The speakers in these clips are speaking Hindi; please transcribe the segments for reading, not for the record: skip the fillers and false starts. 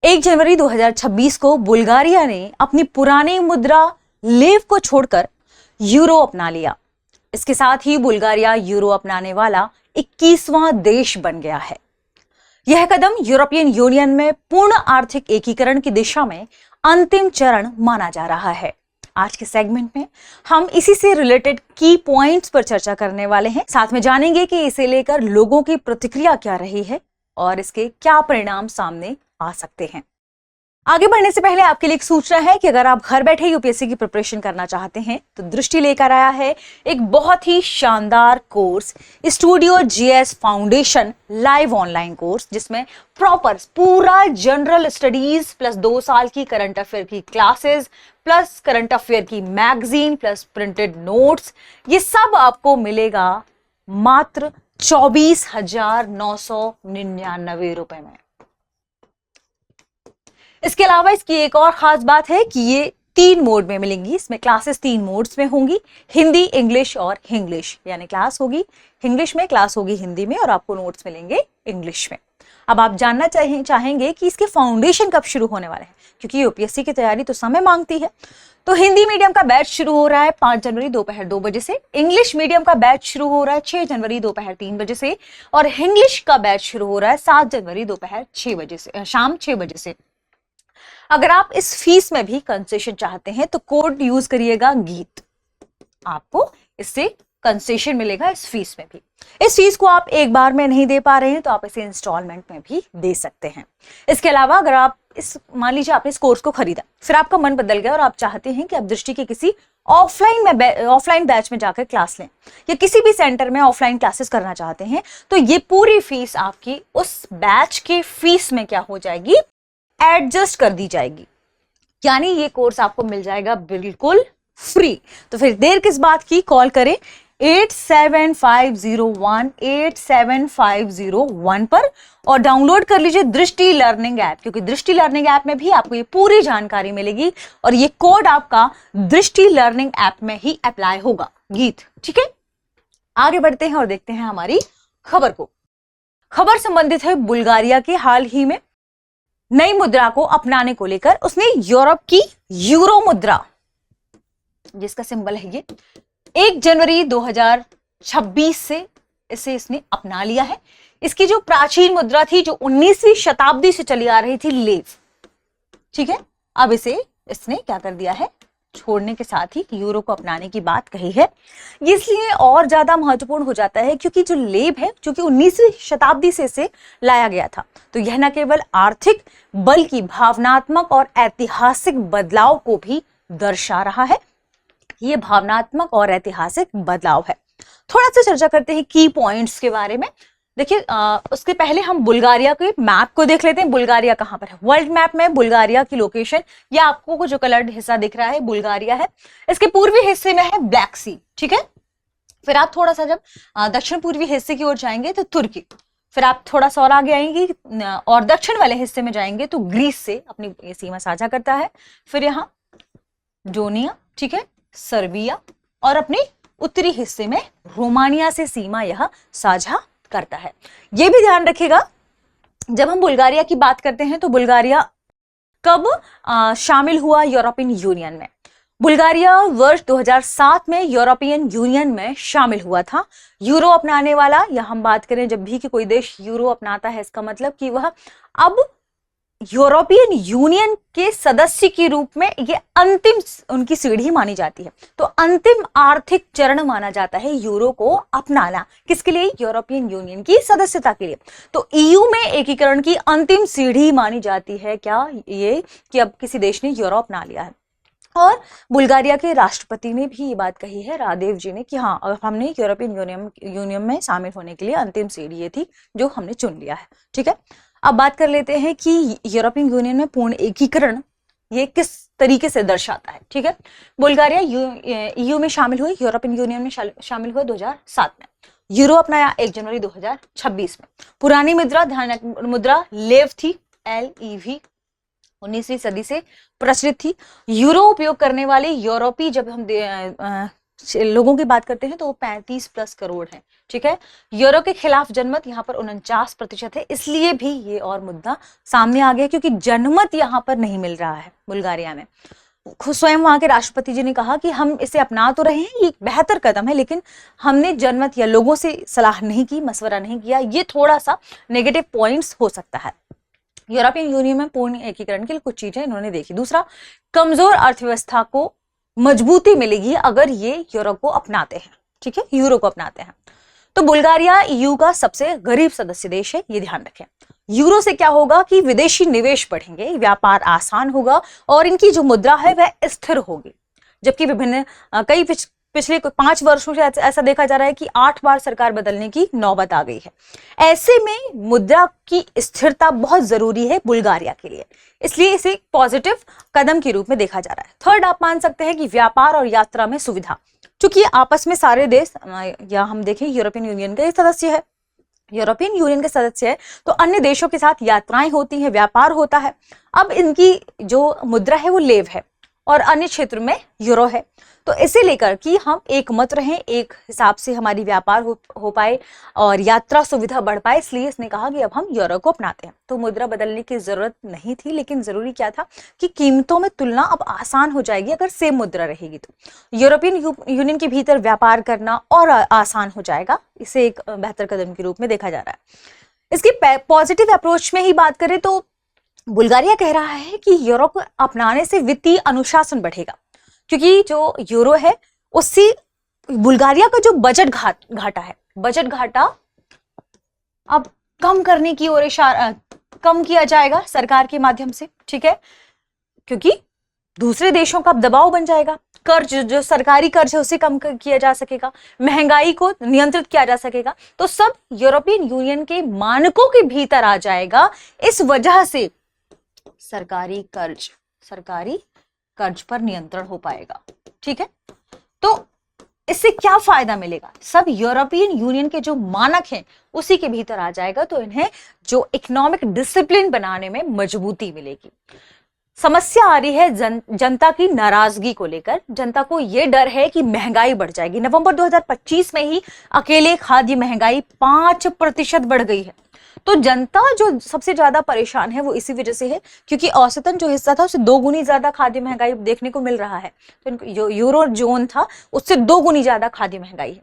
1 जनवरी 2026 को बुल्गारिया ने अपनी पुरानी मुद्रा लेव को छोड़कर यूरो अपना लिया। इसके साथ ही बुल्गारिया यूरो अपनाने वाला 21वां देश बन गया है। यह कदम यूरोपियन यूनियन में पूर्ण आर्थिक एकीकरण की दिशा में अंतिम चरण माना जा रहा है। आज के सेगमेंट में हम इसी से रिलेटेड की पॉइंट्स पर चर्चा करने वाले हैं। साथ में जानेंगे कि इसे लेकर लोगों की प्रतिक्रिया क्या रही है और इसके क्या परिणाम सामने आ सकते हैं। आगे बढ़ने से पहले आपके लिए एक सूचना है कि अगर आप घर बैठे यूपीएससी की प्रिपरेशन करना चाहते हैं तो दृष्टि लेकर आया है एक बहुत ही शानदार course, studio GS foundation live online course, जिसमें प्रॉपर पूरा जनरल स्टडीज प्लस 2 साल की करंट अफेयर की क्लासेस प्लस करंट अफेयर की मैगजीन प्लस प्रिंटेड नोट्स, ये सब आपको मिलेगा मात्र 24,999 रुपए में। इसके अलावा इसकी एक और खास बात है कि ये 3 मोड में मिलेंगी। इसमें क्लासेस 3 मोड्स में होंगी, हिंदी, इंग्लिश और हिंग्लिश, यानी क्लास होगी इंग्लिश में, क्लास होगी हिंदी में और आपको नोट्स मिलेंगे इंग्लिश में। अब आप जानना चाहेंगे कि इसके फाउंडेशन कब शुरू होने वाले हैं, क्योंकि यूपीएससी की तैयारी तो समय मांगती है। तो हिंदी मीडियम का बैच शुरू हो रहा है 5 जनवरी दोपहर 2 बजे से, इंग्लिश मीडियम का बैच शुरू हो रहा है 6 जनवरी दोपहर 3 बजे से और इंग्लिश का बैच शुरू हो रहा है 7 जनवरी दोपहर 6 बजे से, शाम 6 बजे से। अगर आप इस फीस में भी कंसेशन चाहते हैं तो कोड यूज करिएगा गीत, आपको इससे कंसेशन मिलेगा इस फीस में भी। इस फीस को आप एक बार में नहीं दे पा रहे हैं तो आप इसे इंस्टॉलमेंट में भी दे सकते हैं। इसके अलावा अगर आप मान लीजिए आपने इस कोर्स को खरीदा, फिर आपका मन बदल गया और आप चाहते हैं कि आप दृष्टि के किसी ऑफलाइन बैच में जाकर क्लास लें या किसी भी सेंटर में ऑफलाइन क्लासेस करना चाहते हैं, तो ये पूरी फीस आपकी उस बैच के फीस में क्या हो जाएगी, एडजस्ट कर दी जाएगी, यानी ये कोर्स आपको मिल जाएगा बिल्कुल फ्री। तो फिर देर किस बात की, कॉल करें 8750187501 पर और डाउनलोड कर लीजिए दृष्टि लर्निंग ऐप, क्योंकि दृष्टि लर्निंग ऐप में भी आपको ये पूरी जानकारी मिलेगी और ये कोड आपका दृष्टि लर्निंग ऐप में ही अप्लाई होगा। गीत, ठीक है। आगे बढ़ते हैं और देखते हैं हमारी खबर को। खबर संबंधित है बुल्गारिया के हाल ही में नई मुद्रा को अपनाने को लेकर। उसने यूरोप की यूरो मुद्रा, जिसका सिंबल है ये, 1 जनवरी 2026 से इसने अपना लिया है। इसकी जो प्राचीन मुद्रा थी, जो 19वीं शताब्दी से चली आ रही थी, लेव, ठीक है, अब इसने क्या कर दिया है, छोड़ने के साथ ही यूरो को अपनाने की बात कही है। इसलिए और ज्यादा महत्वपूर्ण हो जाता है क्योंकि जो लेब है, जो कि 19वीं शताब्दी से इसे लाया गया था, तो यह न केवल आर्थिक बल्कि भावनात्मक और ऐतिहासिक बदलाव को भी दर्शा रहा है। ये भावनात्मक और ऐतिहासिक बदलाव है। थोड़ा सा चर्चा करते हैं की पॉइंट्स के बारे में। देखिए, उसके पहले हम बुल्गारिया के मैप को देख लेते हैं। बुल्गारिया कहां पर है? वर्ल्ड मैप में बुल्गारिया की लोकेशन, या आपको जो कलर्ड हिस्सा दिख रहा है बुल्गारिया है। इसके पूर्वी हिस्से में है ब्लैक सी, ठीक है। फिर आप थोड़ा सा जब दक्षिण पूर्वी हिस्से की ओर जाएंगे तो तुर्की, फिर आप थोड़ा सा और आगे आएंगे और दक्षिण वाले हिस्से में जाएंगे तो ग्रीस से अपनी ये सीमा साझा करता है। फिर यहाँ डोनिया, ठीक है, सर्बिया, और अपने उत्तरी हिस्से में रोमानिया से सीमा यह साझा करता है। यह भी ध्यान रखिएगा जब हम बुल्गारिया की बात करते हैं तो बुल्गारिया कब शामिल हुआ यूरोपियन यूनियन में। बुल्गारिया वर्ष 2007 में यूरोपियन यूनियन में शामिल हुआ था। यूरो अपनाने वाला, या हम बात करें जब भी कि कोई देश यूरो अपनाता है, इसका मतलब कि वह अब यूरोपियन यूनियन के सदस्य के रूप में ये अंतिम उनकी सीढ़ी मानी जाती है। तो अंतिम आर्थिक चरण माना जाता है यूरो को अपनाना। किसके लिए? यूरोपियन यूनियन की सदस्यता के लिए। तो ईयू में एकीकरण की अंतिम सीढ़ी मानी जाती है क्या ये, कि अब किसी देश ने यूरो अपना लिया है। और बुल्गारिया के राष्ट्रपति ने भी ये बात कही है, रादेव जी ने, कि हाँ, अब हमने यूरोपियन यूनियन में शामिल होने के लिए अंतिम सीढ़ी ये थी जो हमने चुन लिया है, ठीक है। अब बात कर लेते हैं कि यूरोपियन यूनियन में पूर्ण एकीकरण ये किस तरीके से दर्शाता है, ठीक है। बुल्गारिया ईयू में शामिल हुई, यूरोपियन यूनियन में शामिल हुए 2007 में। यूरो अपनाया 1 जनवरी 2026 में। पुरानी मुद्रा लेव थी, LEV, 19वीं सदी से प्रचलित थी। यूरो उपयोग करने वाले यूरोपीय, जब हम लोगों की बात करते हैं तो वो 35+ करोड़ है। ठीक है, यूरो के खिलाफ जनमत यहाँ पर 49% है, इसलिए भी ये और मुद्दा सामने आ गया क्योंकि जनमत यहाँ पर नहीं मिल रहा है बुल्गारिया में। स्वयं वहां के राष्ट्रपति जी ने कहा कि हम इसे अपना तो रहे हैं, ये बेहतर कदम है, लेकिन हमने जनमत या लोगों से सलाह नहीं की, मशवरा नहीं किया, ये थोड़ा सा नेगेटिव पॉइंट्स हो सकता है। यूरोपियन यूनियन में पूर्ण एकीकरण के लिए कुछ चीजें इन्होंने देखी। दूसरा, कमजोर अर्थव्यवस्था को मजबूती मिलेगी अगर ये यूरो को अपनाते हैं। ठीक है, यूरो को अपनाते हैं। तो बुल्गारिया ईयू का सबसे गरीब सदस्य देश है, ये ध्यान रखें। यूरो से क्या होगा कि विदेशी निवेश बढ़ेंगे, व्यापार आसान होगा और इनकी जो मुद्रा है वह स्थिर होगी। जबकि विभिन्न पिछले 5 वर्षों से ऐसा देखा जा रहा है कि 8 बार सरकार बदलने की नौबत आ गई है। ऐसे में मुद्रा की स्थिरता बहुत जरूरी है बुल्गारिया के लिए, इसलिए इसे एक पॉजिटिव कदम के रूप में देखा जा रहा है। थर्ड, आप मान सकते हैं कि व्यापार और यात्रा में सुविधा, क्योंकि आपस में सारे देश या हम देखें यूरोपियन यूनियन के सदस्य है, यूरोपियन यूनियन के सदस्य है, तो अन्य देशों के साथ यात्राएं होती हैं, व्यापार होता है। अब इनकी जो मुद्रा है वो लेव है और अन्य क्षेत्र में यूरो है, तो इसे लेकर कि हम एक मत रहें, एक हिसाब से हमारी व्यापार हो पाए और यात्रा सुविधा बढ़ पाए, इसलिए इसने कहा कि अब हम यूरो को अपनाते हैं। तो मुद्रा बदलने की जरूरत नहीं थी, लेकिन जरूरी क्या था कि कीमतों में तुलना अब आसान हो जाएगी अगर सेम मुद्रा रहेगी तो यूरोपियन यूनियन के भीतर व्यापार करना और आसान हो जाएगा। इसे एक बेहतर कदम के रूप में देखा जा रहा है। इसकी पॉजिटिव अप्रोच में ही बात करें तो बुल्गारिया कह रहा है कि यूरो को अपनाने से वित्तीय अनुशासन बढ़ेगा, क्योंकि जो यूरो है उससे बुल्गारिया का जो बजट घाटा है, बजट घाटा अब कम करने की ओर कम किया जाएगा सरकार के माध्यम से। ठीक है, क्योंकि दूसरे देशों का दबाव बन जाएगा, कर्ज जो सरकारी कर्ज है उसे कम किया जा सकेगा, महंगाई को नियंत्रित किया जा सकेगा, तो सब यूरोपियन यूनियन के मानकों के भीतर आ जाएगा। इस वजह से सरकारी कर्ज पर नियंत्रण हो पाएगा। ठीक है, तो इससे क्या फायदा मिलेगा, सब यूरोपियन यूनियन के जो मानक हैं उसी के भीतर आ जाएगा, तो इन्हें जो इकोनॉमिक डिसिप्लिन बनाने में मजबूती मिलेगी। समस्या आ रही है जनता की नाराजगी को लेकर। जनता को यह डर है कि महंगाई बढ़ जाएगी। नवंबर 2025 में ही अकेले खाद्य महंगाई 5% बढ़ गई है। तो जनता जो सबसे ज्यादा परेशान है वो इसी वजह से है, क्योंकि औसतन जो हिस्सा था उससे 2 गुनी ज्यादा खाद्य महंगाई देखने को मिल रहा है। तो यूरो जोन था उससे 2 गुनी ज्यादा खाद्य महंगाई है।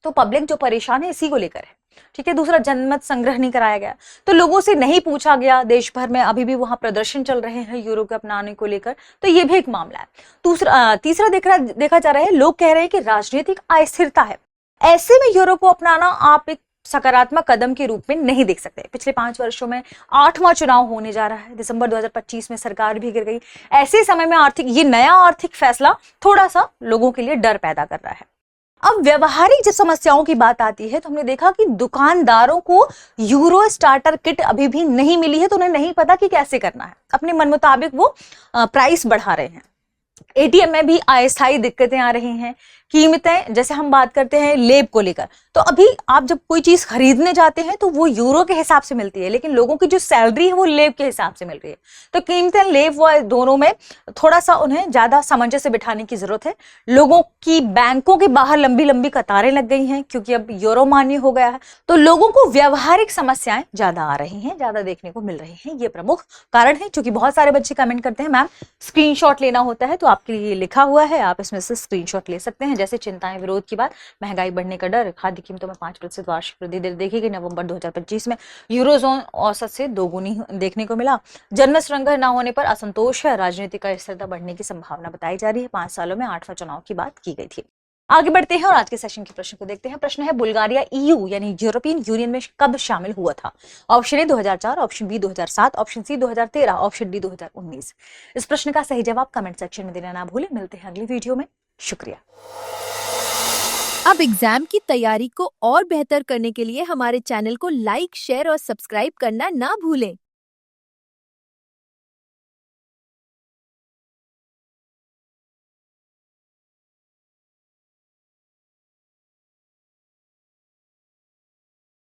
तो पब्लिक जो परेशान है इसी को लेकर है। ठीक है, दूसरा, जनमत संग्रह नहीं कराया गया, तो लोगों से नहीं पूछा गया। देश भर में अभी भी वहां प्रदर्शन चल रहे हैं यूरो के अपनाने को लेकर, तो ये भी एक मामला है। तीसरा देखा जा रहा है, लोग कह रहे हैं कि राजनीतिक अस्थिरता है। ऐसे में यूरो को अपनाना आप एक सकारात्मक कदम के रूप में नहीं देख सकते। पिछले 5 वर्षों में 8वां चुनाव होने जा रहा है, दिसंबर 2025 में सरकार भी गिर गई। ऐसे समय में ये नया आर्थिक फैसला थोड़ा सा लोगों के लिए डर पैदा कर रहा है। अब व्यवहारिक जब समस्याओं की बात आती है तो हमने देखा कि दुकानदारों को यूरो स्टार्टर किट अभी भी नहीं मिली है, तो उन्हें नहीं पता कि कैसे करना है। अपने मन मुताबिक वो प्राइस बढ़ा रहे हैं। एटीएम में भी अस्थायी दिक्कतें आ रही हैं। कीमतें, जैसे हम बात करते हैं लेब को लेकर, तो अभी आप जब कोई चीज खरीदने जाते हैं तो वो यूरो के हिसाब से मिलती है, लेकिन लोगों की जो सैलरी है वो लेब के हिसाब से मिल रही है। तो कीमतें लेब व दोनों में थोड़ा सा उन्हें ज्यादा सामंजस्य बिठाने की जरूरत है। लोगों की बैंकों के बाहर लंबी लंबी कतारें लग गई हैं, क्योंकि अब यूरो मान्य हो गया है। तो लोगों को व्यवहारिक समस्याएं ज्यादा आ रही हैं, ज्यादा देखने को मिल रही हैं। ये प्रमुख कारण है। क्योंकि बहुत सारे बच्चे कमेंट करते हैं मैम स्क्रीनशॉट लेना होता है, तो आपके लिए लिखा हुआ है, आप इसमें से स्क्रीनशॉट ले सकते हैं। जैसे चिंताएं, विरोध की बात, महंगाई बढ़ने का डर, खाद्य कीमतों में 5% वार्षिक वृद्धि देखी गई। नवंबर 2025 में यूरोजोन औसत से 2 गुनी देखने को मिला। जनमत संग्रह न होने पर असंतोष है। राजनीतिक अस्थिरता बढ़ने की संभावना बताई जा रही है। 5 सालों में 8वां चुनाव की बात की गई थी। आगे बढ़ते हैं और आज के सेशन के प्रश्न को देखते हैं। प्रश्न है, बुल्गारिया ईयू यानी यूरोपियन यूनियन में कब शामिल हुआ था? Option A 2004, option B 2007, option C 2013, option D 2019। इस प्रश्न का सही जवाब कमेंट सेक्शन में देना ना भूलें। मिलते हैं अगली वीडियो में। शुक्रिया। अब एग्जाम की तैयारी को और बेहतर करने के लिए हमारे चैनल को लाइक, शेयर और सब्सक्राइब करना ना भूलें।